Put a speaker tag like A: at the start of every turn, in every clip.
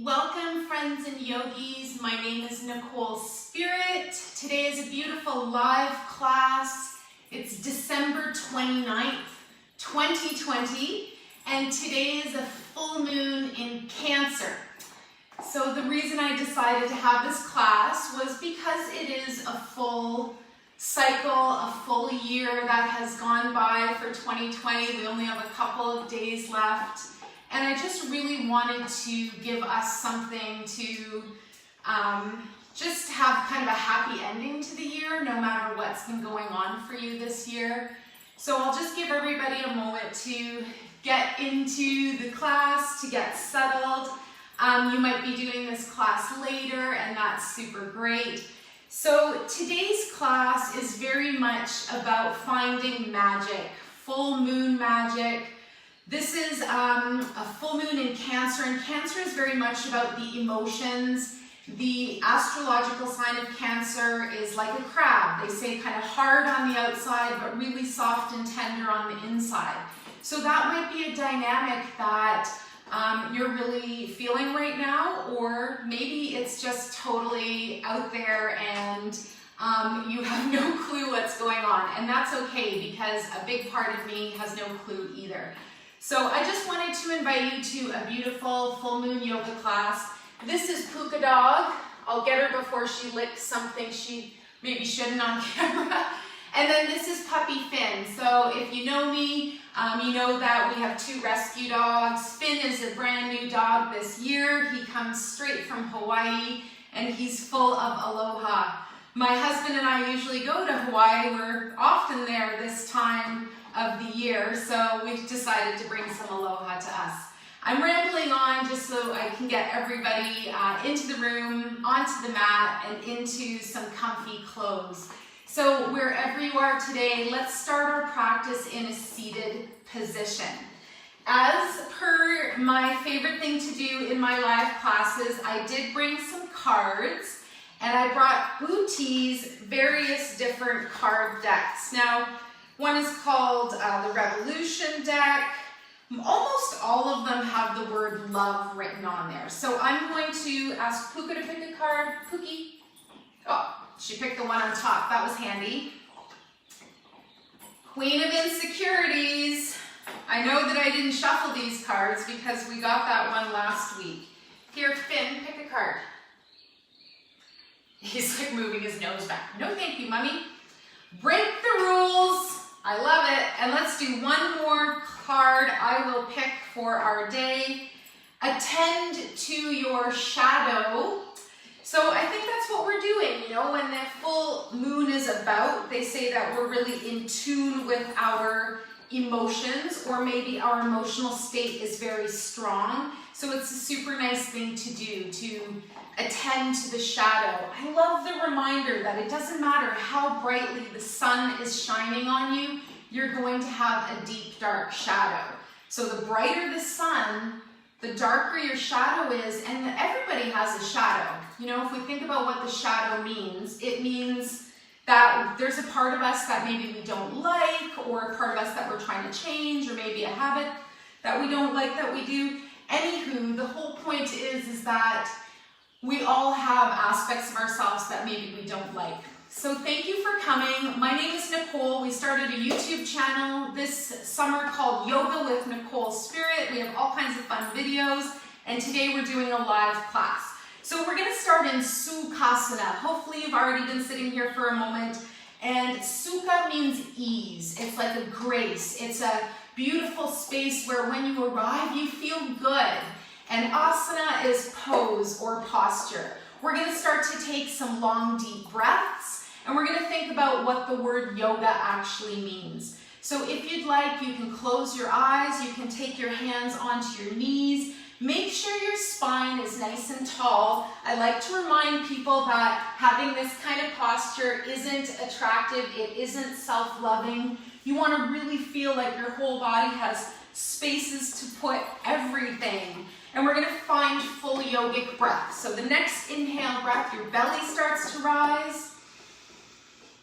A: Welcome, friends and yogis. My name is Nicole Spirit. Today is a beautiful live class. It's December 29th, 2020, and today is a full moon in Cancer. So the reason I decided to have this class was because it is a full cycle, a full year that has gone by for 2020. We only have a couple of days left. And I just really wanted to give us something to just have kind of a happy ending to the year, no matter what's been going on for you this year. So I'll just give everybody a moment to get into the class, to get settled. You might be doing this class later, and that's super great. So today's class is very much about finding magic, full moon magic. This is a full moon in Cancer, and Cancer is very much about the emotions. The astrological sign of Cancer is like a crab. They say kind of hard on the outside, but really soft and tender on the inside. So that might be a dynamic that you're really feeling right now, or maybe it's just totally out there and you have no clue what's going on. And that's okay, because a big part of me has no clue either. So I just wanted to invite you to a beautiful full moon yoga class. This is Puka Dog. I'll get her before she licks something she maybe shouldn't on camera. And then this is Puppy Finn. So if you know me, you know that we have two rescue dogs. Finn is a brand new dog this year. He comes straight from Hawaii and he's full of aloha. My husband and I usually go to Hawaii. We're often there this time of the year, so we've decided to bring some aloha to us. I'm rambling on just so I can get everybody into the room, onto the mat, and into some comfy clothes. So wherever you are today, let's start our practice in a seated position. As per my favorite thing to do in my live classes, I did bring some cards, and I brought Booty's various different card decks. Now, one is called the Revolution deck. Almost all of them have the word love written on there. So I'm going to ask Puka to pick a card. Pookie. Oh, she picked the one on top. That was handy. Queen of Insecurities. I know that I didn't shuffle these cards because we got that one last week. Here, Finn, pick a card. He's like moving his nose back. No, thank you, Mummy. Break the rules. I love it. And let's do one more card I will pick for our day. Attend to your shadow. So I think that's what we're doing. You know, when the full moon is about, they say that we're really in tune with our emotions, or maybe our emotional state is very strong. So it's a super nice thing to do, to attend to the shadow. I love the reminder that it doesn't matter how brightly the sun is shining on you, you're going to have a deep, dark shadow. So the brighter the sun, the darker your shadow is, and everybody has a shadow. You know, if we think about what the shadow means, it means that there's a part of us that maybe we don't like, or a part of us that we're trying to change, or maybe a habit that we don't like that we do. Anywho, the whole point is that we all have aspects of ourselves that maybe we don't like. So thank you for coming. My name is Nicole. We started a YouTube channel this summer called Yoga with Nicole Spirit. We have all kinds of fun videos, and today we're doing a live class. So we're going to start in Sukhasana. Hopefully you've already been sitting here for a moment. And Sukha means ease. It's like a grace. It's a beautiful space where when you arrive, you feel good. And asana is pose or posture. We're going to start to take some long, deep breaths, and we're going to think about what the word yoga actually means. So if you'd like, you can close your eyes, you can take your hands onto your knees. Make sure your spine is nice and tall. I like to remind people that having this kind of posture isn't attractive, it isn't self-loving. You want to really feel like your whole body has spaces to put everything. And we're going to find full yogic breath. So the next inhale breath, your belly starts to rise.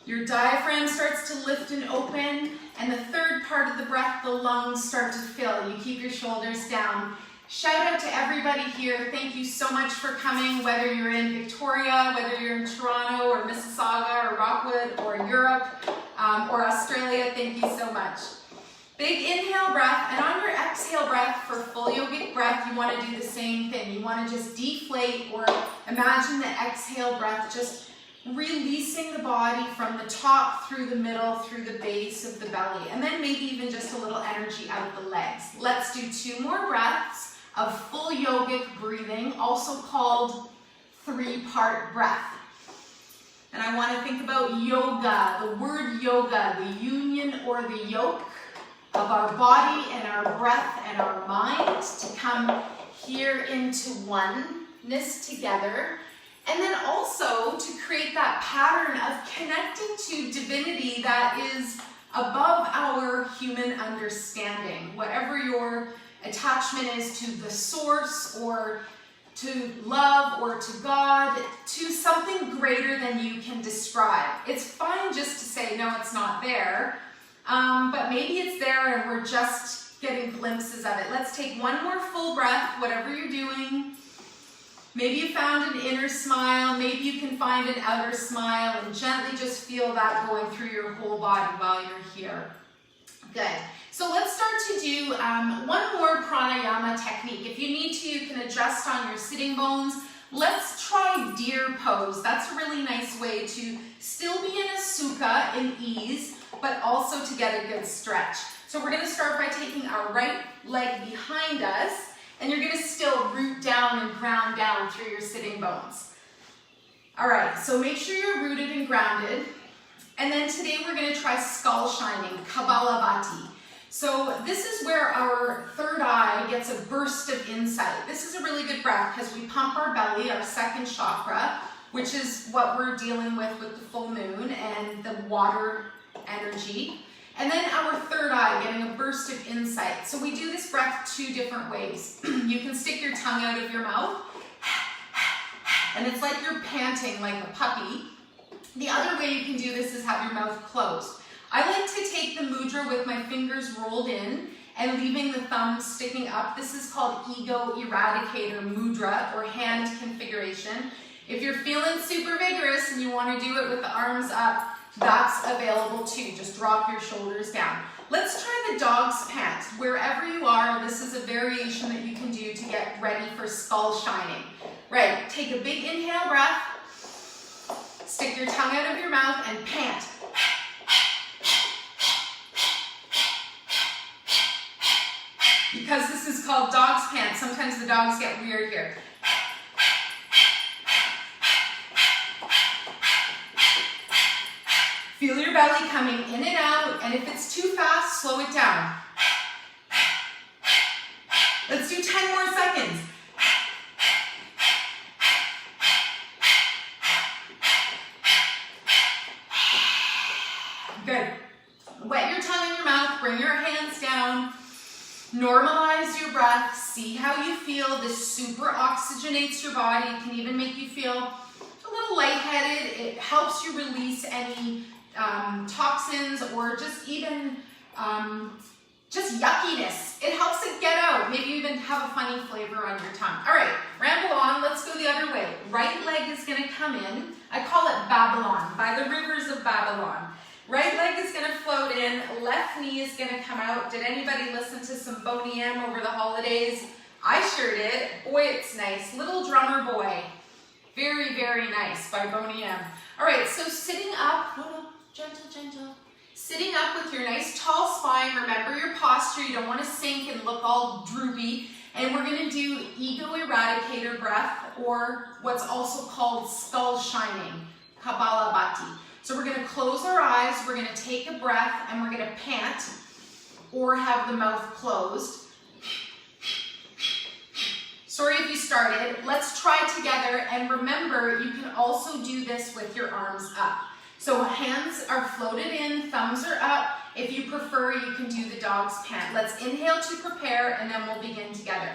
A: Your diaphragm starts to lift and open. And the third part of the breath, the lungs start to fill. You keep your shoulders down. Shout out to everybody here. Thank you so much for coming, whether you're in Victoria, whether you're in Toronto or Mississauga or Rockwood or Europe or Australia. Thank you so much. Big inhale breath, and on your exhale breath for full yogic breath, you want to do the same thing. You want to just deflate, or imagine the exhale breath just releasing the body from the top through the middle, through the base of the belly, and then maybe even just a little energy out of the legs. Let's do 2 more breaths of full yogic breathing, also called 3-part breath. And I want to think about yoga, the word yoga, the union or the yoke of our body and our breath and our mind to come here into oneness together. And then also to create that pattern of connecting to divinity that is above our human understanding. Whatever your attachment is to the source or to love or to God, to something greater than you can describe. It's fine just to say, no, it's not there, but maybe it's there and we're just getting glimpses of it. Let's take 1 more full breath, whatever you're doing. Maybe you found an inner smile, maybe you can find an outer smile, and gently just feel that going through your whole body while you're here. Good. So let's start to do 1 more pranayama technique. If you need to, you can adjust on your sitting bones. Let's try deer pose. That's a really nice way to still be in a sukha in ease, but also to get a good stretch. So we're going to start by taking our right leg behind us, and you're going to still root down and ground down through your sitting bones. All right, so make sure you're rooted and grounded. And then today we're going to try skull shining, Kapalabhati. So this is where our third eye gets a burst of insight. This is a really good breath because we pump our belly, our second chakra, which is what we're dealing with the full moon and the water energy. And then our third eye getting a burst of insight. So we do this breath 2 different ways. You can stick your tongue out of your mouth, and it's like you're panting like a puppy. The other way you can do this is have your mouth closed. I like to take the mudra with my fingers rolled in and leaving the thumb sticking up. This is called ego eradicator mudra, or hand configuration. If you're feeling super vigorous and you want to do it with the arms up, that's available too. Just drop your shoulders down. Let's try the dog's pant. Wherever you are, this is a variation that you can do to get ready for skull shining. Right, take a big inhale breath, stick your tongue out of your mouth and pant. Because this is called dog's pant, sometimes the dogs get weird here. Feel your belly coming in and out, and if it's too fast, slow it down. Let's do 10 more seconds. Good. Wet your tongue in your mouth, bring your hands down, normalize your breath, see how you feel. This super oxygenates your body. It can even make you feel a little lightheaded. It helps you release any toxins or just even just yuckiness. It helps it get out. Maybe you even have a funny flavor on your tongue. All right, ramble on. Let's go the other way. Right leg is going to come in. I call it Babylon, by the rivers of Babylon. Right leg is going to float in. Left knee is going to come out. Did anybody listen to some Boney M over the holidays? I sure did. Boy, it's nice. Little Drummer Boy. Very, very nice by Boney M. All right, so sitting up. No, gentle, gentle. Sitting up with your nice tall spine. Remember your posture. You don't want to sink and look all droopy. And we're going to do ego eradicator breath, or what's also called skull shining, Kapalabhati. So we're going to close our eyes. We're going to take a breath, and we're going to pant or have the mouth closed. Sorry if you started. Let's try together. And remember, you can also do this with your arms up. So hands are floated in, thumbs are up. If you prefer, you can do the dog's pant. Let's inhale to prepare, and then we'll begin together.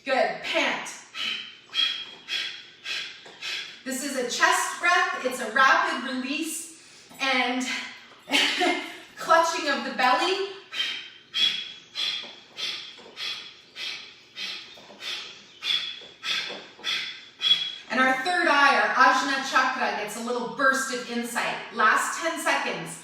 A: Good, pant. This is a chest breath. It's a rapid release and clutching of the belly. And our third eye, our Ajna chakra, gets a little burst of insight. Last 10 seconds.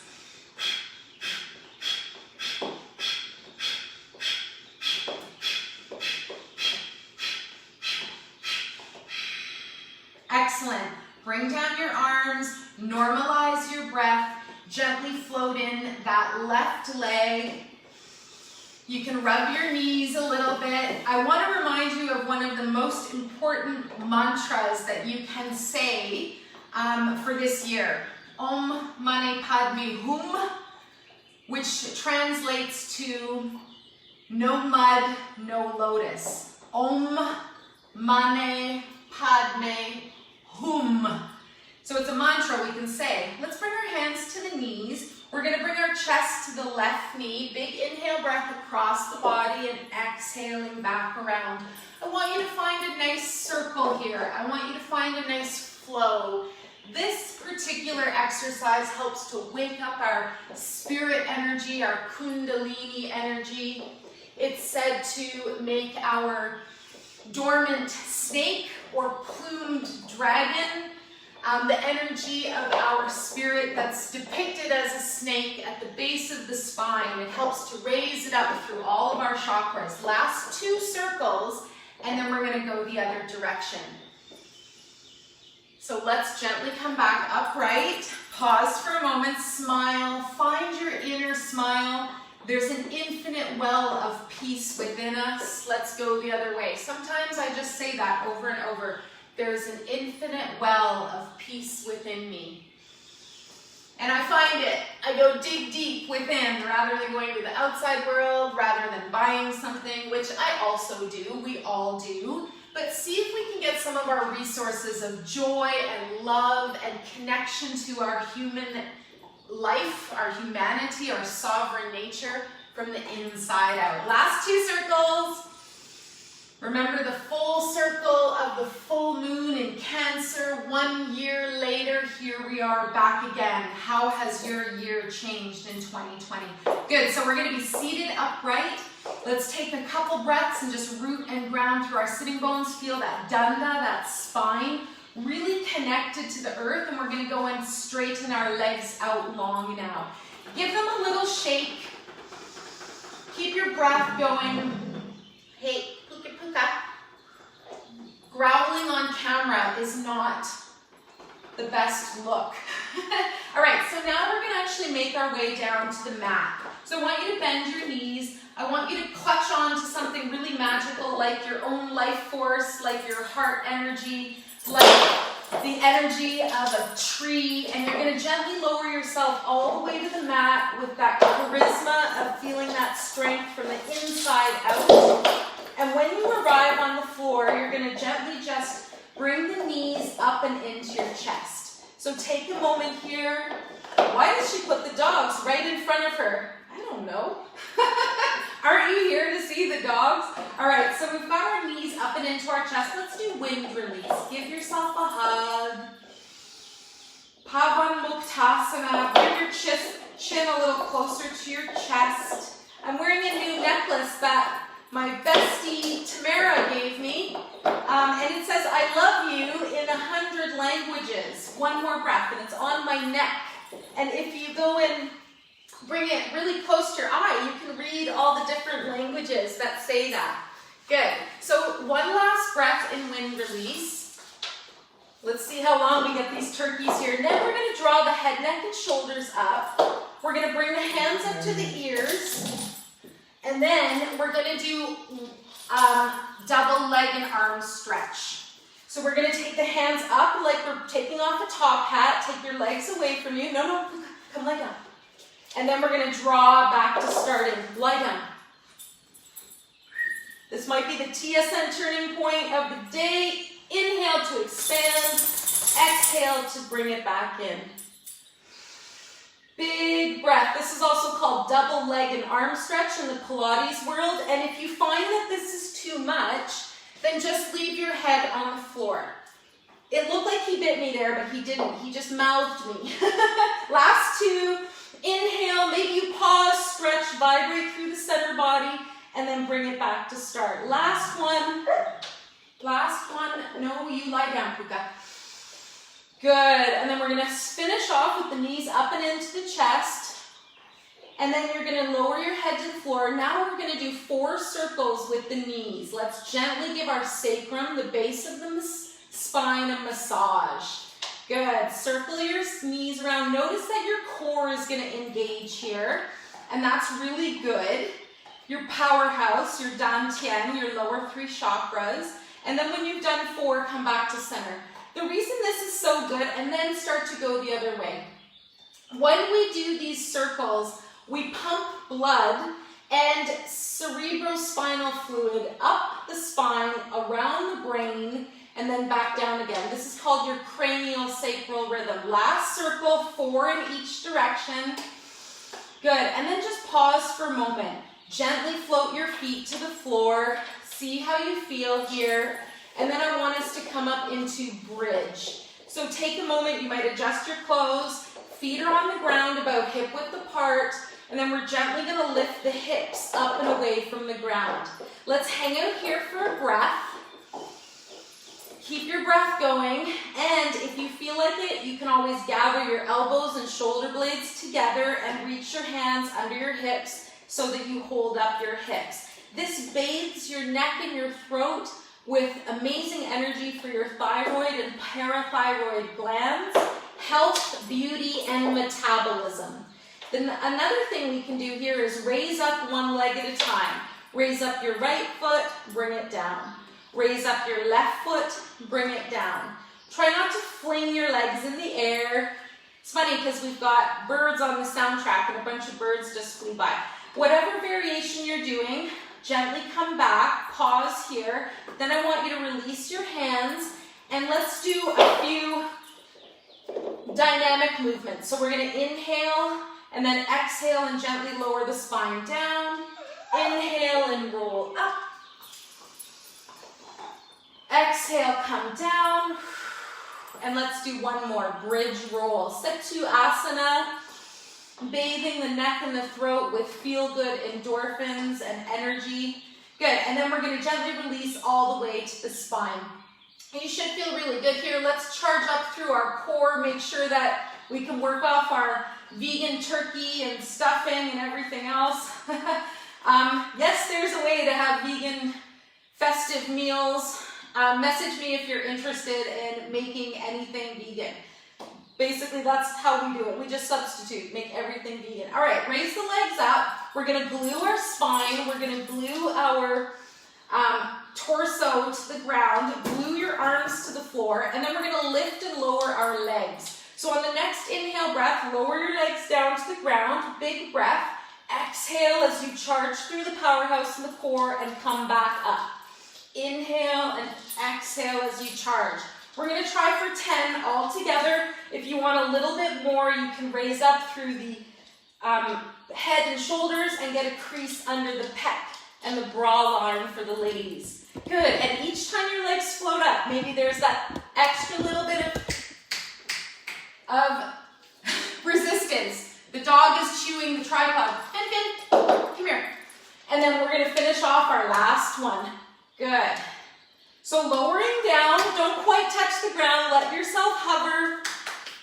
A: Excellent. Bring down your arms, normalize your breath, gently float in that left leg. You can rub your knees a little bit. I want to remind you of one of the most important mantras that you can say for this year. Om Mani Padme Hum, which translates to no mud, no lotus. Om Mani Padme Hum. So it's a mantra we can say. Let's bring our hands to the knees. We're going to bring our chest to the left knee. Big inhale breath across the body and exhaling back around. I want you to find a nice circle here. I want you to find a nice flow. This particular exercise helps to wake up our spirit energy, our kundalini energy. It's said to make our dormant snake or plumed dragon, the energy of our spirit that's depicted as a snake at the base of the spine. It helps to raise it up through all of our chakras. Last 2 circles, and then we're going to go the other direction. So let's gently come back upright. Pause for a moment, smile, find your inner smile. There's an infinite well of peace within us. Let's go the other way. Sometimes I just say that over and over. There's an infinite well of peace within me. And I find it, I go dig deep within rather than going to the outside world, rather than buying something, which I also do, we all do. But see if we can get some of our resources of joy and love and connection to our human life, our humanity, our sovereign nature from the inside out. Last 2 circles. Remember the full circle of the full moon in Cancer. 1 year later, here we are back again. How has your year changed in 2020? Good, so we're going to be seated upright. Let's take a couple breaths and just root and ground through our sitting bones. Feel that danda, that spine, really connected to the earth. And we're going to go and straighten our legs out long now. Give them a little shake. Keep your breath going. Hey. Growling on camera is not the best look. All right, so now we're going to actually make our way down to the mat. So I want you to bend your knees. I want you to clutch on to something really magical, like your own life force, like your heart energy, like the energy of a tree, and you're going to gently lower yourself all the way to the mat with that charisma of feeling that strength from the inside out. And when you arrive on the floor, you're going to gently just bring the knees up and into your chest. So take a moment here. Why does she put the dogs right in front of her? I don't know. Aren't you here to see the dogs? All right, so we've got our knees up and into our chest. Let's do wind release. Give yourself a hug. Pavanmuktasana. Bring your chin a little closer to your chest. I'm wearing a new necklace that my bestie Tamara gave me, and it says, I love you in 100 languages. One more breath, and it's on my neck. And if you go and bring it really close to your eye, you can read all the different languages that say that. Good. So one last breath in wind release. Let's see how long we get these turkeys here. And then we're going to draw the head, neck, and shoulders up. We're going to bring the hands up to the ears. And then we're going to do double leg and arm stretch. So we're going to take the hands up like we're taking off a top hat. Take your legs away from you. No, come lie down. And then we're going to draw back to starting. Lie down. This might be the TSN turning point of the day. Inhale to expand. Exhale to bring it back in. Big breath. This is also called double leg and arm stretch in the Pilates world. And if you find that this is too much, then just leave your head on the floor. It looked like he bit me there, but he didn't. He just mouthed me. Last 2. Inhale. Maybe you pause, stretch, vibrate through the center body, and then bring it back to start. Last one. Last one. No, you lie down, Puka. Good. And then we're going to finish off with the knees up and into the chest. And then you're going to lower your head to the floor. Now we're going to do 4 circles with the knees. Let's gently give our sacrum, the base of the spine, a massage. Good. Circle your knees around. Notice that your core is going to engage here. And that's really good. Your powerhouse, your dantian, your lower 3 chakras. And then when you've done 4, come back to center. The reason this is so good, and then start to go the other way. When we do these circles, we pump blood and cerebrospinal fluid up the spine, around the brain, and then back down again. This is called your cranial sacral rhythm. Last circle, 4 in each direction. Good, and then just pause for a moment. Gently float your feet to the floor. See how you feel here. And then I want us to come up into bridge. So take a moment, you might adjust your clothes. Feet are on the ground about hip width apart. And then we're gently going to lift the hips up and away from the ground. Let's hang out here for a breath. Keep your breath going. And if you feel like it, you can always gather your elbows and shoulder blades together and reach your hands under your hips so that you hold up your hips. This bathes your neck and your throat with amazing energy for your thyroid and parathyroid glands, health, beauty, and metabolism. Then another thing we can do here is raise up one leg at a time. Raise up your right foot, bring it down. Raise up your left foot, bring it down. Try not to fling your legs in the air. It's funny because we've got birds on the soundtrack and a bunch of birds just flew by. Whatever variation you're doing, gently come back, pause here. Then I want you to release your hands and let's do a few dynamic movements. So we're going to inhale and then exhale and gently lower the spine down. Inhale and roll up. Exhale, come down. And let's do one more, bridge roll. Setu-asana, bathing the neck and the throat with feel-good endorphins and energy. Good, and then we're going to gently release all the way to the spine. And you should feel really good here. Let's charge up through our core, make sure that we can work off our vegan turkey and stuffing and everything else. Yes, there's a way to have vegan festive meals. Message me if you're interested in making anything vegan. Basically, that's how we do it. We just substitute, make everything vegan. All right, raise the legs up. We're going to glue our spine. We're going to glue our torso to the ground. Glue your arms to the floor. And then we're going to lift and lower our legs. So on the next inhale breath, lower your legs down to the ground. Big breath. Exhale as you charge through the powerhouse in the core and come back up. Inhale and exhale as you charge. We're going to try for 10 all together. If you want a little bit more, you can raise up through the head and shoulders and get a crease under the pec and the bra line for the ladies. Good. And each time your legs float up, maybe there's that extra little bit of resistance. The dog is chewing the tripod. And Finn, come here. And then we're going to finish off our last one. Good. So lowering down, don't quite touch the ground. Let yourself hover.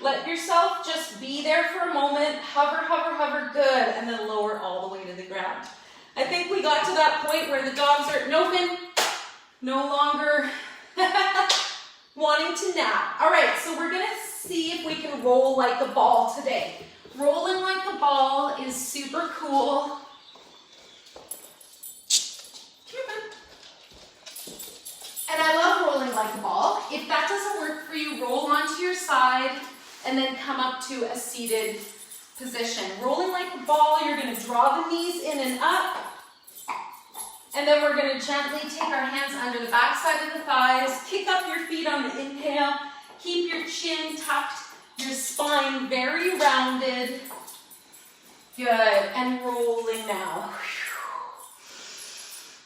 A: Let yourself just be there for a moment. Hover, hover, hover. Good. And then lower all the way to the ground. I think we got to that point where the dogs are, no Finn, no longer wanting to nap. All right, so we're going to see if we can roll like a ball today. Rolling like a ball is super cool. And I love rolling like a ball. If that doesn't work for you, roll onto your side and then come up to a seated position. Rolling like a ball, you're going to draw the knees in and up. And then we're going to gently take our hands under the backside of the thighs. Kick up your feet on the inhale. Keep your chin tucked, your spine very rounded. Good. And rolling now.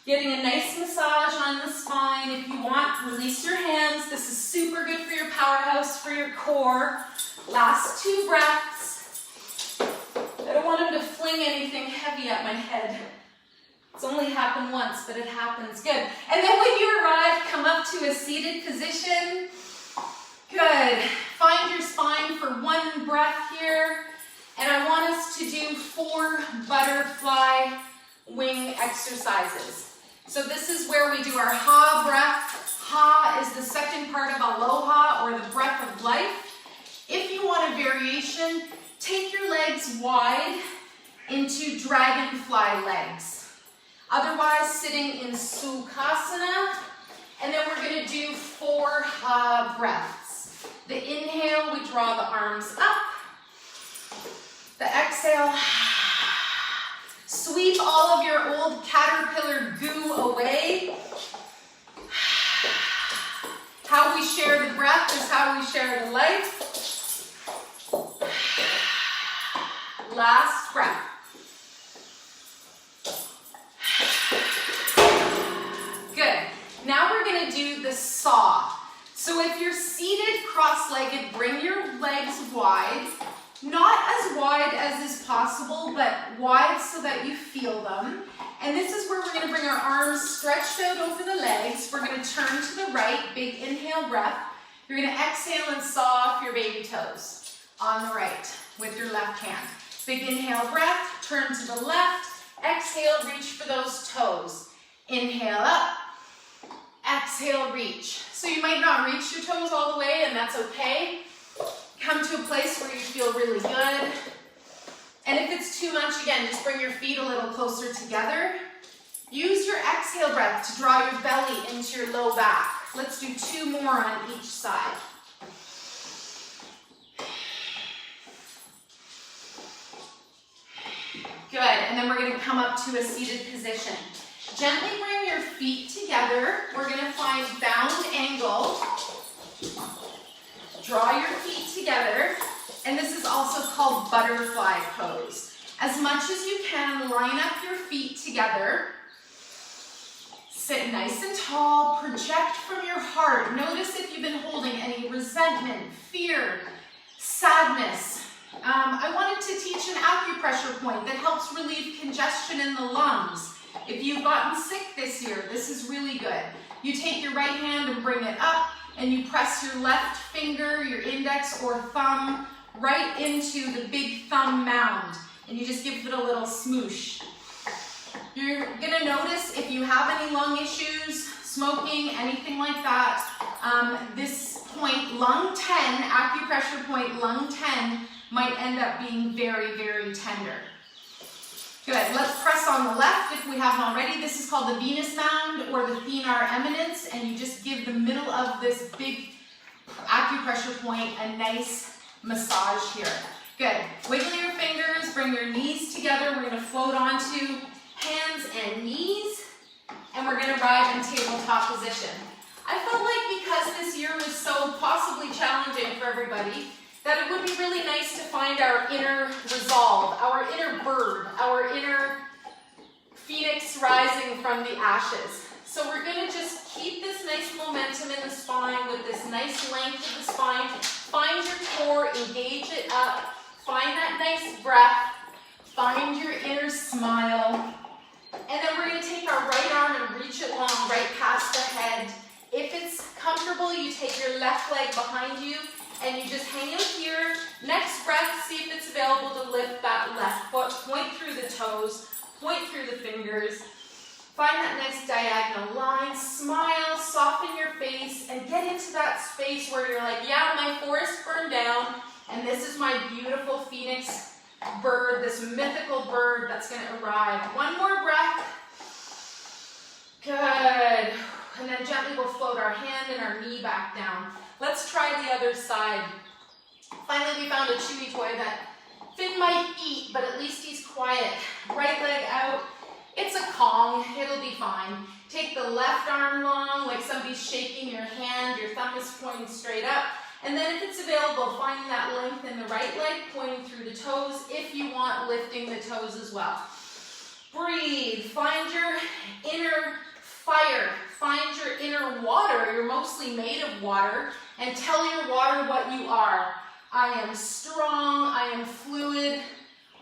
A: Getting a nice massage on the spine. If you want, release your hands. This is super good for your powerhouse, for your core. Last 2 breaths. I don't want him to fling anything heavy at my head. It's only happened once, but it happens. Good. And then when you arrive, come up to a seated position. Good. Find your spine for one breath here. And I want us to do 4 butterfly wing exercises. So this is where we do our ha breath. Ha is the second part of aloha, or the breath of life. If you want a variation, take your legs wide into dragonfly legs. Otherwise, sitting in Sukhasana. And then we're going to do 4 ha breaths. The inhale, we draw the arms up. The exhale, sweep all of your old caterpillar goo away. How we share the breath is how we share the life. Last breath. Good. Now we're going to do the saw. So if you're seated cross-legged, bring your legs wide. Not as wide as is possible, but wide so that you feel them. And this is where we're going to bring our arms stretched out over the legs. We're going to turn to the right, big inhale breath. You're going to exhale and saw off your baby toes on the right with your left hand. Big inhale breath, turn to the left, exhale, reach for those toes. Inhale up, exhale, reach. So you might not reach your toes all the way, and that's okay. Come to a place where you feel really good. And if it's too much, again, just bring your feet a little closer together. Use your exhale breath to draw your belly into your low back. Let's do 2 more on each side. Good, and then we're going to come up to a seated position. Gently bring your feet together. We're going to find bound angle. Draw your feet together, and this is also called butterfly pose. As much as you can, line up your feet together. Sit nice and tall, project from your heart. Notice if you've been holding any resentment, fear, sadness. I wanted to teach an acupressure point that helps relieve congestion in the lungs. If you've gotten sick this year, this is really good. You take your right hand and bring it up, and you press your left finger, your index or thumb, right into the big thumb mound. And you just give it a little smoosh. You're gonna notice if you have any lung issues, smoking, anything like that, this point, lung 10, acupressure point, lung 10, might end up being very, very tender. Good, let's press on the left if we haven't already. This is called the Venus Mound or the Thenar Eminence, and you just give the middle of this big acupressure point a nice massage here. Good, wiggle your fingers, bring your knees together. We're gonna float onto hands and knees, and we're gonna arrive in tabletop position. I felt like because this year was so possibly challenging for everybody, that it would be really nice to find our inner resolve, our inner bird, our inner phoenix rising from the ashes. So we're going to just keep this nice momentum in the spine with this nice length of the spine. Find your core, engage it up, find that nice breath, find your inner smile. And then we're going to take our right arm and reach it long, right past the head. If it's comfortable, you take your left leg behind you, and you just hang out here. Next breath, see if it's available to lift that left foot. Point through the toes, point through the fingers. Find that nice diagonal line. Smile, soften your face, and get into that space where you're like, yeah, my forest burned down, and this is my beautiful phoenix bird, this mythical bird that's going to arrive. One more breath. Good. And then gently we'll float our hand and our knee back down. Let's try the other side. Finally, we found a chewy toy that Finn might eat, but at least he's quiet. Right leg out. It's a Kong. It'll be fine. Take the left arm long, like somebody's shaking your hand. Your thumb is pointing straight up. And then if it's available, find that length in the right leg, pointing through the toes. If you want, lifting the toes as well. Breathe. Find your inner fire. Find your inner water. You're mostly made of water. And tell your water what you are. I am strong. I am fluid.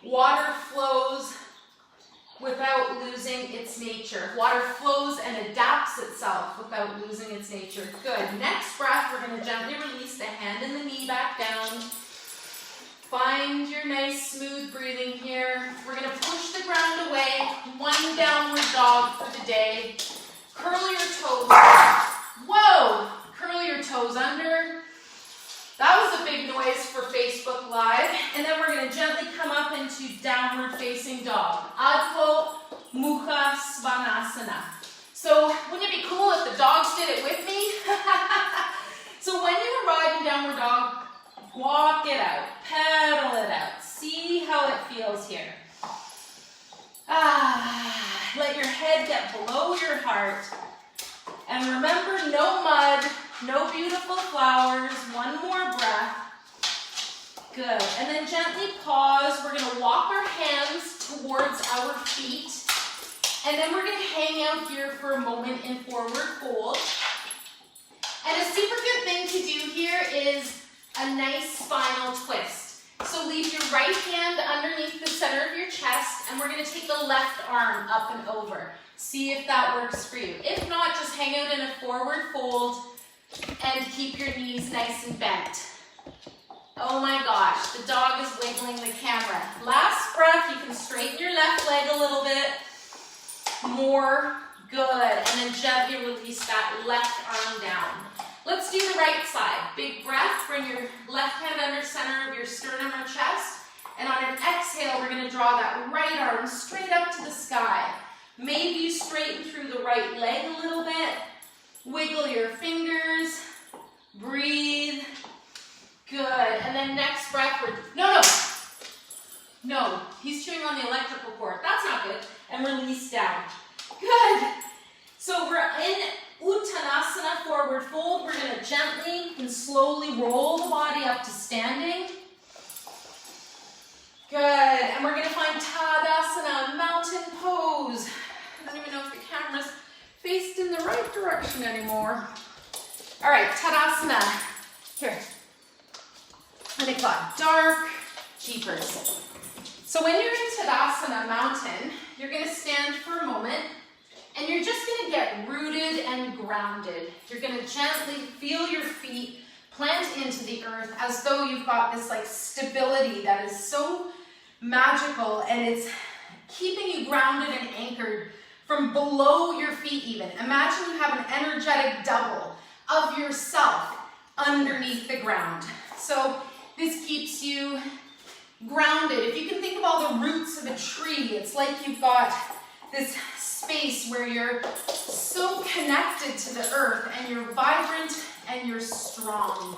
A: Water flows. without losing its nature. Water flows and adapts itself without losing its nature. Good. Next breath, we're going to gently release the hand and the knee back down. Find your nice smooth breathing here. We're going to push the ground away. One downward dog for the day. Curl your toes. Whoa! Curl your toes under. That was a big noise for Facebook Live. And then we're going to gently come up into downward facing dog. Adho Mukha Svanasana. So wouldn't it be cool if the dogs did it with me? So when you arrive in downward dog, walk it out, pedal it out. See how it feels here. Let your head get below your heart. And remember, no mud, no beautiful flowers. One more breath. Good. And then gently pause. We're going to walk our hands towards our feet. And then we're going to hang out here for a moment in forward fold. And a super good thing to do here is a nice spinal twist. So leave your right hand underneath the center of your chest, and we're going to take the left arm up and over. See if that works for you. If not, just hang out in a forward fold and keep your knees nice and bent. Oh my gosh, the dog is wiggling the camera. Last breath, you can straighten your left leg a little bit more. Good. And then gently release that left arm down. Let's do the right side. Big breath. Bring your left hand under center of your sternum or chest. And on an exhale, we're going to draw that right arm straight up to the sky. Maybe you straighten through the right leg a little bit. Wiggle your fingers. Breathe. Good. And then next breath, No, he's chewing on the electrical cord. That's not good. And release down. Good. So we're in Uttanasana, forward fold. We're going to gently and slowly roll the body up to standing. Good. And we're going to find Tadasana, mountain pose. I don't even know if the camera's faced in the right direction anymore. All right, Tadasana. Here. And it got dark. Jeepers. So when you're in Tadasana, mountain, you're going to stand for a moment. And you're just going to get rooted and grounded. You're going to gently feel your feet plant into the earth as though you've got this like stability that is so magical, and it's keeping you grounded and anchored from below your feet even. Imagine you have an energetic double of yourself underneath the ground. So this keeps you grounded. If you can think of all the roots of a tree, it's like you've got this space where you're so connected to the earth and you're vibrant and you're strong.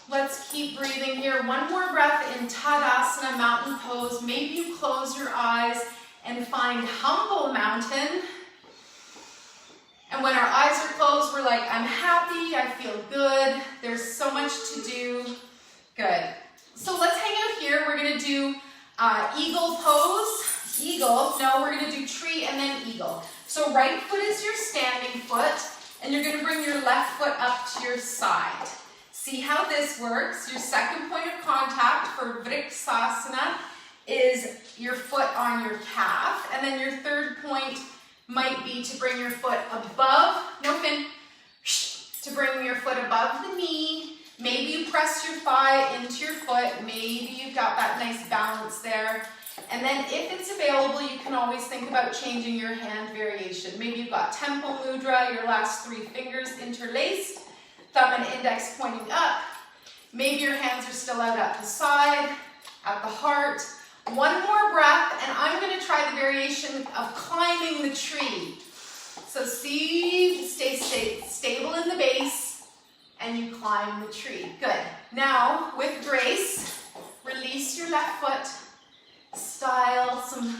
A: Let's keep breathing here. One more breath in Tadasana, mountain pose. Maybe you close your eyes and find humble mountain. And when our eyes are closed, we're like, I'm happy, I feel good. There's so much to do. Good. So let's hang out here. We're going to do eagle pose. Eagle. No, we're going to do tree and then eagle. So right foot is your standing foot, and you're going to bring your left foot up to your side. See how this works. Your second point of contact for Vriksasana is your foot on your calf, and then your third point might be to bring your foot above, no fin, to bring your foot above the knee. Maybe you press your thigh into your foot. Maybe you've got that nice balance there. And then if it's available, you can always think about changing your hand variation. Maybe you've got Temple Mudra, your last 3 fingers interlaced, thumb and index pointing up. Maybe your hands are still out at the side, at the heart. One more breath, and I'm going to try the variation of climbing the tree. So see, stay stable in the base, and you climb the tree. Good. Now, with grace, release your left foot. Style, some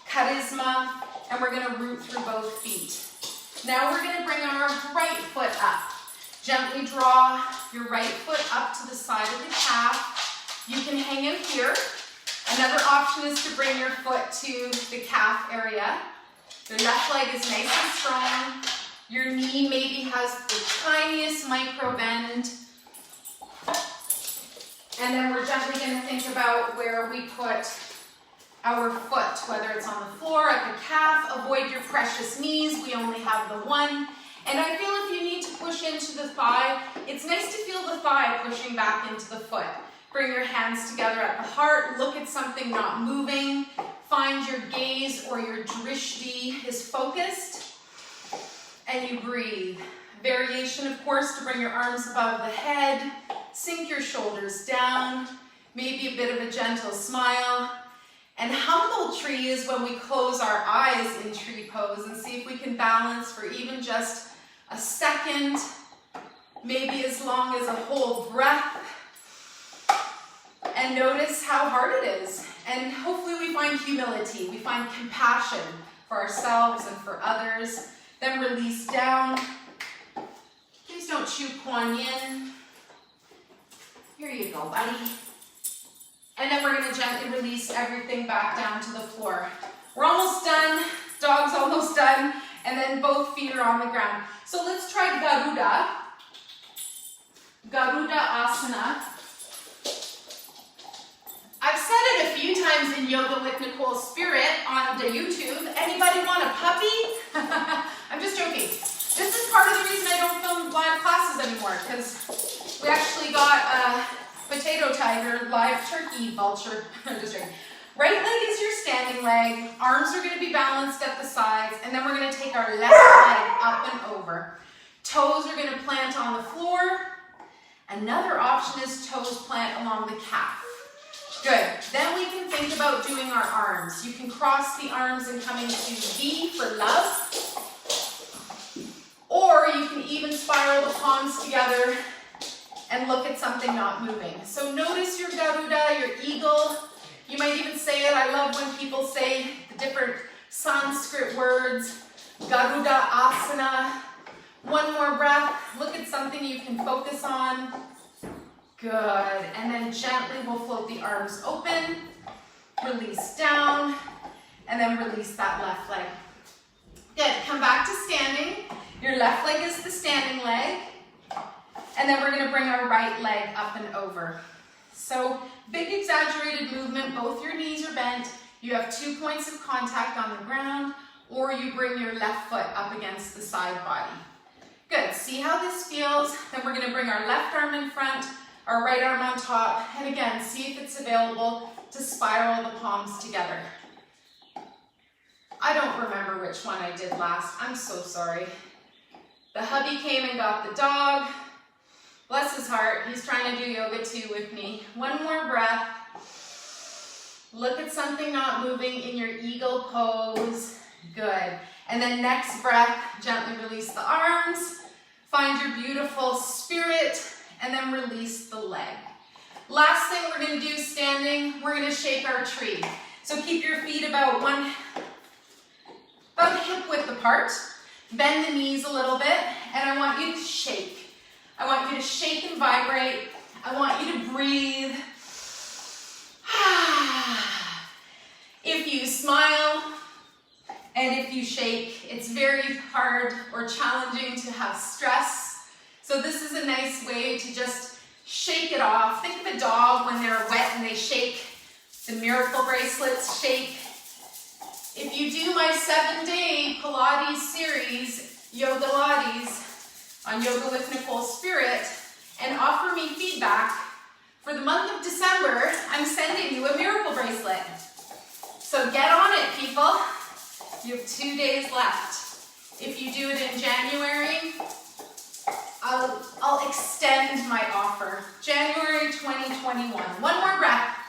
A: charisma, and we're going to root through both feet. Now we're going to bring our right foot up. Gently draw your right foot up to the side of the calf. You can hang out here. Another option is to bring your foot to the calf area. Your left leg is nice and strong. Your knee maybe has the tiniest micro bend. And then we're gently going to think about where we put our foot, whether it's on the floor, at the calf. Avoid your precious knees. We only have the one. And I feel if you need to push into the thigh, it's nice to feel the thigh pushing back into the foot. Bring your hands together at the heart. Look at something not moving. Find your gaze or your drishti is focused. And you breathe. Variation, of course, to bring your arms above the head. Sink your shoulders down. Maybe a bit of a gentle smile. And humble tree is when we close our eyes in tree pose and see if we can balance for even just a second, maybe as long as a whole breath. And notice how hard it is. And hopefully we find humility, we find compassion for ourselves and for others. Then release down. Please don't chew Kuan Yin. Here you go, buddy. And then we're going to gently release everything back down to the floor. We're almost done. Dog's almost done. And then both feet are on the ground. So let's try Garuda. Garuda Asana. I've said it a few times in Yoga with Nicole Spirit on the YouTube. Anybody want a puppy? I'm just joking. This is part of the reason I don't film live classes anymore, because we actually got a potato tiger, live turkey vulture. I'm just joking. Right leg is your standing leg. Arms are going to be balanced at the sides, and then we're going to take our left leg up and over. Toes are going to plant on the floor. Another option is toes plant along the calf. Good. Then we can think about doing our arms. You can cross the arms and come into V for love. Or you can even spiral the palms together and look at something not moving. So notice your Garuda, your eagle. You might even say it. I love when people say the different Sanskrit words. Garuda Asana. One more breath. Look at something you can focus on. Good. And then gently we'll float the arms open. Release down. And then release that left leg. Good. Come back to standing. Your left leg is the standing leg. And then we're going to bring our right leg up and over. So big exaggerated movement. Both your knees are bent. You have 2 points of contact on the ground, or you bring your left foot up against the side body. Good. See how this feels? Then we're going to bring our left arm in front, our right arm on top, and again, see if it's available to spiral the palms together. I don't remember which one I did last. I'm so sorry. The hubby came and got the dog. Bless his heart. He's trying to do yoga too with me. One more breath. Look at something not moving in your eagle pose. Good. And then next breath, gently release the arms. Find your beautiful spirit. And then release the leg. Last thing we're going to do standing, we're going to shake our tree. So keep your feet about hip width apart. Bend the knees a little bit, and I want you to shake. I want you to shake and vibrate. I want you to breathe. If you smile and if you shake, it's very hard or challenging to have stress. So this is a nice way to just shake it off. Think of a dog when they're wet and they shake. The miracle bracelets shake. If you do my 7-day Pilates series, Yoga Lattes, on Yoga with Nicole Spirit, and offer me feedback, for the month of December, I'm sending you a miracle bracelet. So get on it, people. You have 2 days left. If you do it in January, I'll extend my offer. January 2021. One more breath.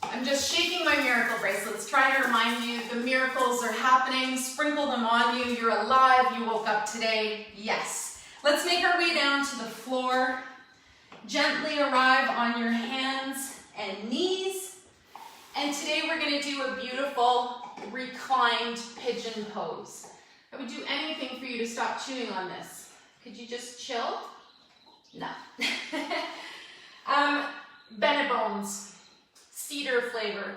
A: I'm just shaking my miracle bracelets, trying to remind you the miracles are happening. Sprinkle them on you. You're alive. You woke up today. Yes. Let's make our way down to the floor. Gently arrive on your hands and knees. And today we're going to do a beautiful reclined pigeon pose. I would do anything for you to stop chewing on this. Could you just chill? No. Bennett bones, cedar flavor,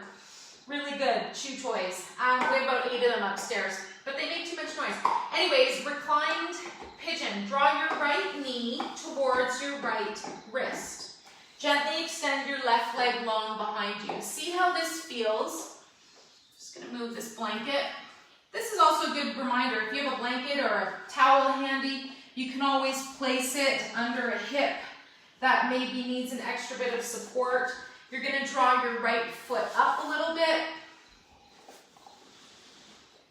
A: really good. Chew toys. We have about 8 of them upstairs, but they make too much noise. Anyways, reclined pigeon. Draw your right knee towards your right wrist. Gently extend your left leg long behind you. See how this feels Just gonna move this blanket. This is also a good reminder, if you have a blanket or a towel handy, you can always place it under a hip that maybe needs an extra bit of support. You're gonna draw your right foot up a little bit.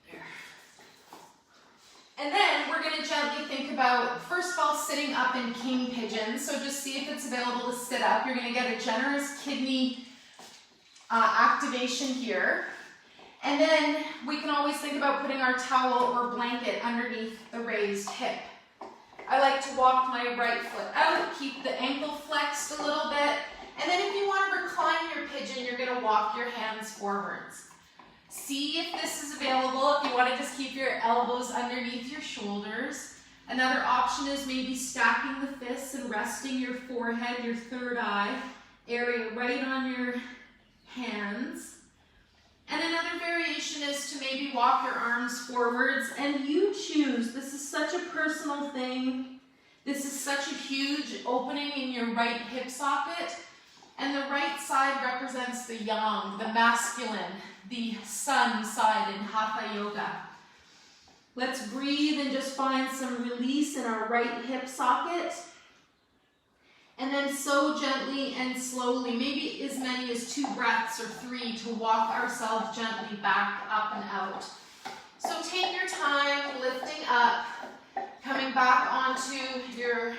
A: There. And then we're gonna gently think about, first of all, sitting up in king pigeon. So just see if it's available to sit up. You're gonna get a generous kidney activation here. And then we can always think about putting our towel or blanket underneath the raised hip. I like to walk my right foot out, keep the ankle flexed a little bit. And then if you want to recline your pigeon, you're going to walk your hands forwards. See if this is available, if you want to just keep your elbows underneath your shoulders. Another option is maybe stacking the fists and resting your forehead, your third eye area right on your hands. And another variation is to maybe walk your arms forwards, and you choose. This is such a personal thing. This is such a huge opening in your right hip socket. And the right side represents the yang, the masculine, the sun side in Hatha Yoga. Let's breathe and just find some release in our right hip socket. And then so gently and slowly, maybe as many as 2 breaths or 3, to walk ourselves gently back up and out. So take your time lifting up, coming back onto your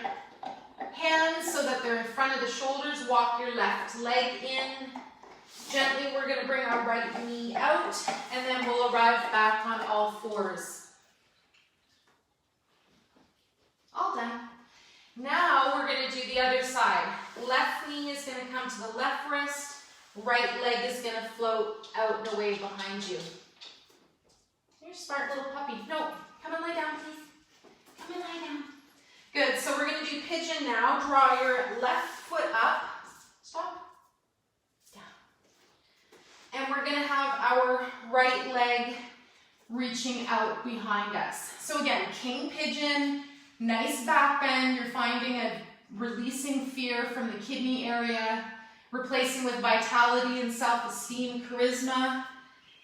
A: hands so that they're in front of the shoulders. Walk your left leg in. Gently, we're going to bring our right knee out, and then we'll arrive back on all fours. All done. Now we're going to do the other side. Left knee is going to come to the left wrist. Right leg is going to float out and away behind you. You're a smart little puppy. No, come and lie down, please. Come and lie down. Good, so we're going to do pigeon now. Draw your left foot up. Stop. Down. And we're going to have our right leg reaching out behind us. So again, king pigeon. Nice back bend. You're finding a releasing fear from the kidney area, replacing with vitality and self-esteem, charisma.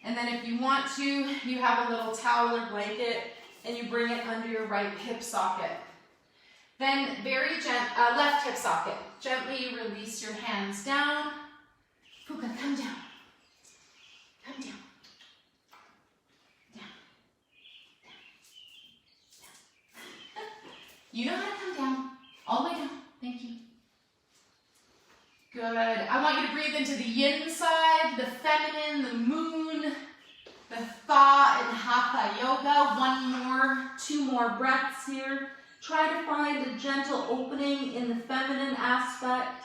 A: And then if you want to, you have a little towel or blanket and you bring it under your right hip socket. Then left hip socket. Gently release your hands down. Puka, come down. Come down. You know how to come down. All the way down. Thank you. Good. I want you to breathe into the yin side, the feminine, the moon, the tha in Hatha Yoga. 2 more breaths here. Try to find a gentle opening in the feminine aspect.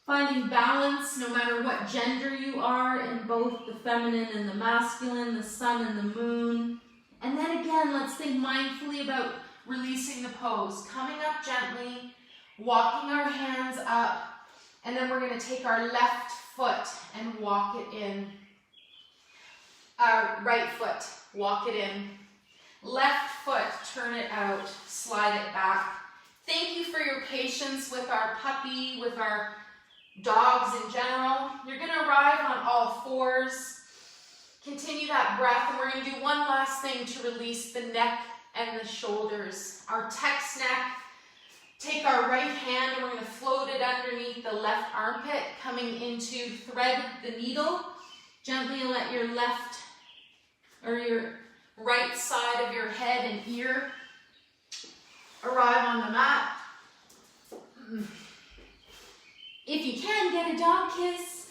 A: Finding balance no matter what gender you are in both the feminine and the masculine, the sun and the moon. And then again, let's think mindfully about releasing the pose, coming up gently, walking our hands up, and then we're going to take our left foot and walk it in. Our right foot, walk it in. Left foot, turn it out, slide it back. Thank you for your patience with our puppy, with our dogs in general. You're going to arrive on all fours. Continue that breath, and we're going to do one last thing to release the neck and the shoulders. Our text neck. Take our right hand and we're going to float it underneath the left armpit, coming into thread the needle. Gently let your left or your right side of your head and ear arrive on the mat. If you can, get a dog kiss.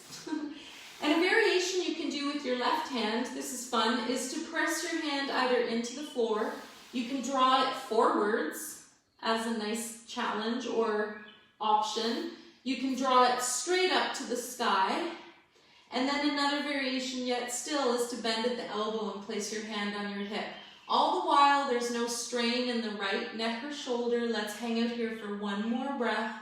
A: And a variation you can do with your left hand, this is fun, is to press your hand either into the floor. You can draw it forwards as a nice challenge or option. You can draw it straight up to the sky. And then another variation yet still is to bend at the elbow and place your hand on your hip. All the while, there's no strain in the right neck or shoulder. Let's hang out here for one more breath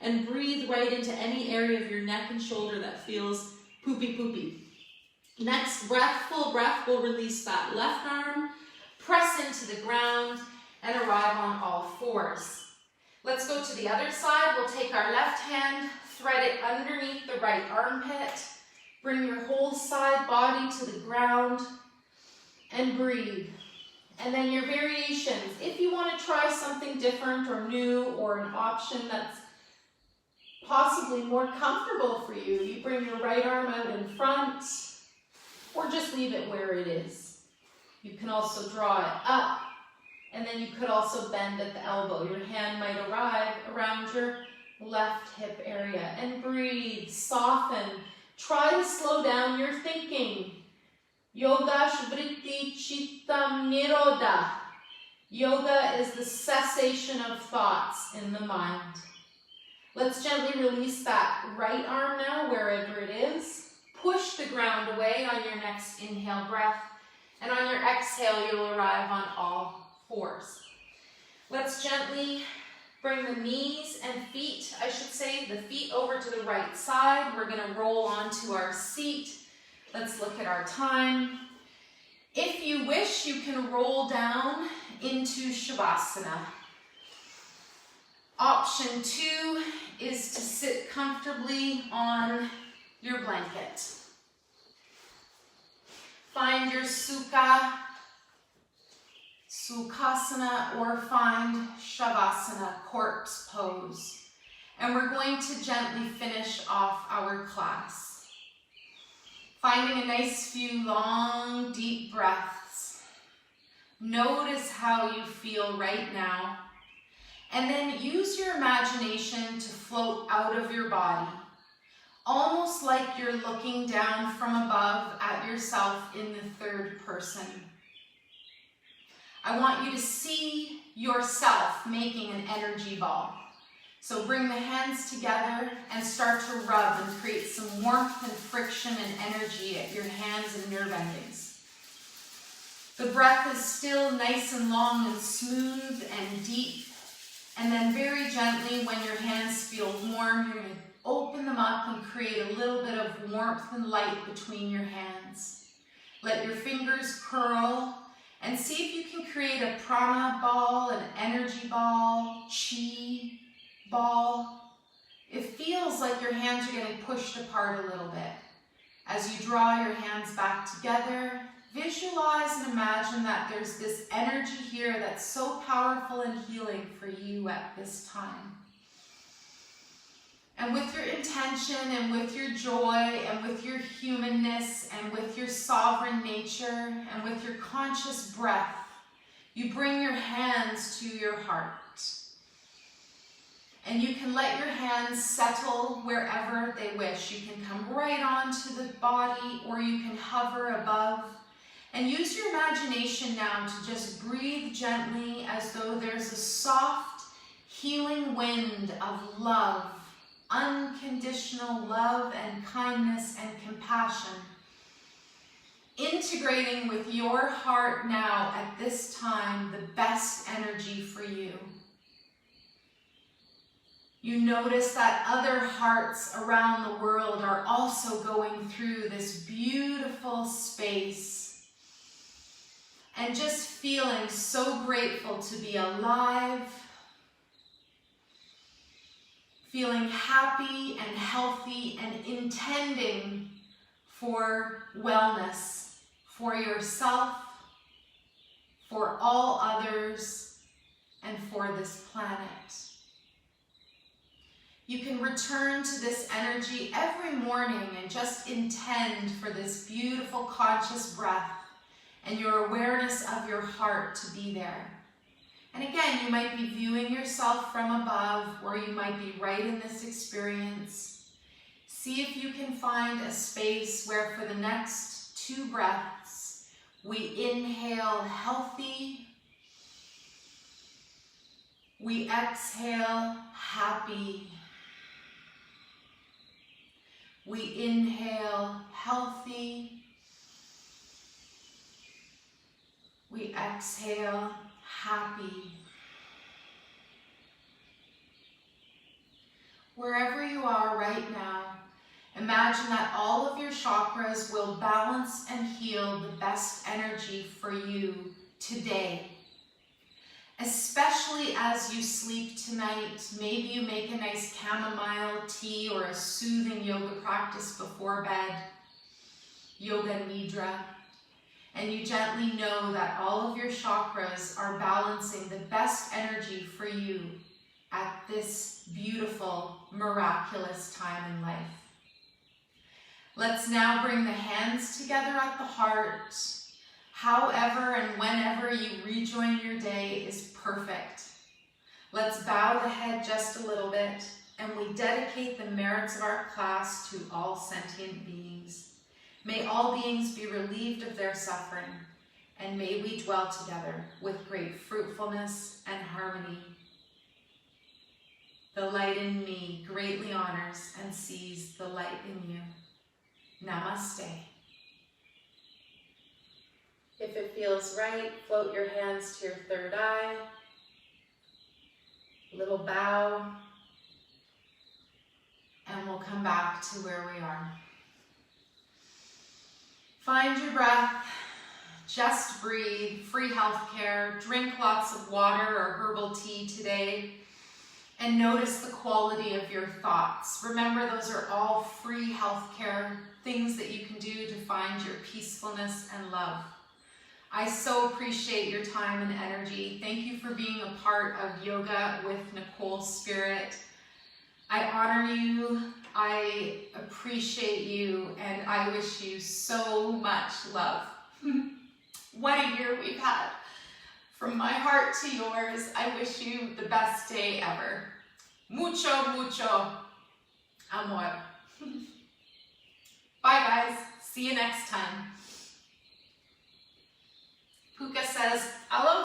A: and breathe right into any area of your neck and shoulder that feels poopy. Next breath, full breath, we'll release that left arm, press into the ground, and arrive on all fours. Let's go to the other side. We'll take our left hand, thread it underneath the right armpit, Bring your whole side body to the ground and breathe. And then your variations. If you want to try something different or new or an option that's possibly more comfortable for you, you bring your right arm out in front or just leave it where it is. You can also draw it up, and then you could also bend at the elbow. Your hand might arrive around your left hip area. And breathe, soften. Try to slow down your thinking. Yoga Vritti Chittam Nirodha. Yoga is the cessation of thoughts in the mind. Let's gently release that right arm now, wherever it is. Push the ground away on your next inhale breath. And on your exhale, you'll arrive on all fours. Let's gently bring the knees and feet, I should say, the feet over to the right side. We're going to roll onto our seat. Let's look at our time. If you wish, you can roll down into Shavasana. Option 2 is to sit comfortably on your blanket. Find your Sukhasana, or find Shavasana, corpse pose. And we're going to gently finish off our class. Finding a nice few long, deep breaths. Notice how you feel right now. And then use your imagination to float out of your body, almost like you're looking down from above at yourself in the third person. I want you to see yourself making an energy ball. So bring the hands together and start to rub and create some warmth and friction and energy at your hands and nerve endings. The breath is still nice and long and smooth and deep. And then very gently, when your hands feel warm, you're going to open them up and create a little bit of warmth and light between your hands. Let your fingers curl and see if you can create a prana ball, an energy ball, chi ball. It feels like your hands are getting pushed apart a little bit. As you draw your hands back together, visualize and imagine that there's this energy here that's so powerful and healing for you at this time. And with your intention and with your joy and with your humanness and with your sovereign nature and with your conscious breath, you bring your hands to your heart. And you can let your hands settle wherever they wish. You can come right onto the body, or you can hover above. And use your imagination now to just breathe gently as though there's a soft, healing wind of love, unconditional love and kindness and compassion, integrating with your heart now at this time the best energy for you. You notice that other hearts around the world are also going through this beautiful space and just feeling so grateful to be alive, feeling happy and healthy and intending for wellness for yourself, for all others, and for this planet. You can return to this energy every morning and just intend for this beautiful conscious breath and your awareness of your heart to be there. And again, you might be viewing yourself from above, or you might be right in this experience. See if you can find a space where for the next 2 breaths, we inhale healthy, we exhale happy. We inhale healthy, we exhale happy. Wherever you are right now, imagine that all of your chakras will balance and heal the best energy for you today. Especially as you sleep tonight, maybe you make a nice chamomile tea or a soothing yoga practice before bed. yoga nidra, and you gently know that all of your chakras are balancing the best energy for you at this beautiful, miraculous time in life. Let's now bring the hands together at the heart. However and whenever you rejoin your day is perfect. Let's bow the head just a little bit, and we dedicate the merits of our class to all sentient beings. May all beings be relieved of their suffering, and may we dwell together with great fruitfulness and harmony. The light in me greatly honors and sees the light in you. Namaste. If it feels right, float your hands to your third eye. Little bow. And we'll come back to where we are. Find your breath. Just breathe. Free healthcare. Drink lots of water or herbal tea today. And notice the quality of your thoughts. Remember, those are all free healthcare things that you can do to find your peacefulness and love. I so appreciate your time and energy. Thank you for being a part of Yoga with Nicole Spirit. I honor you, I appreciate you, and I wish you so much love. What a year we've had. From my heart to yours, I wish you the best day ever. Mucho, mucho amor. Bye guys, see you next time. Puka says, aloha.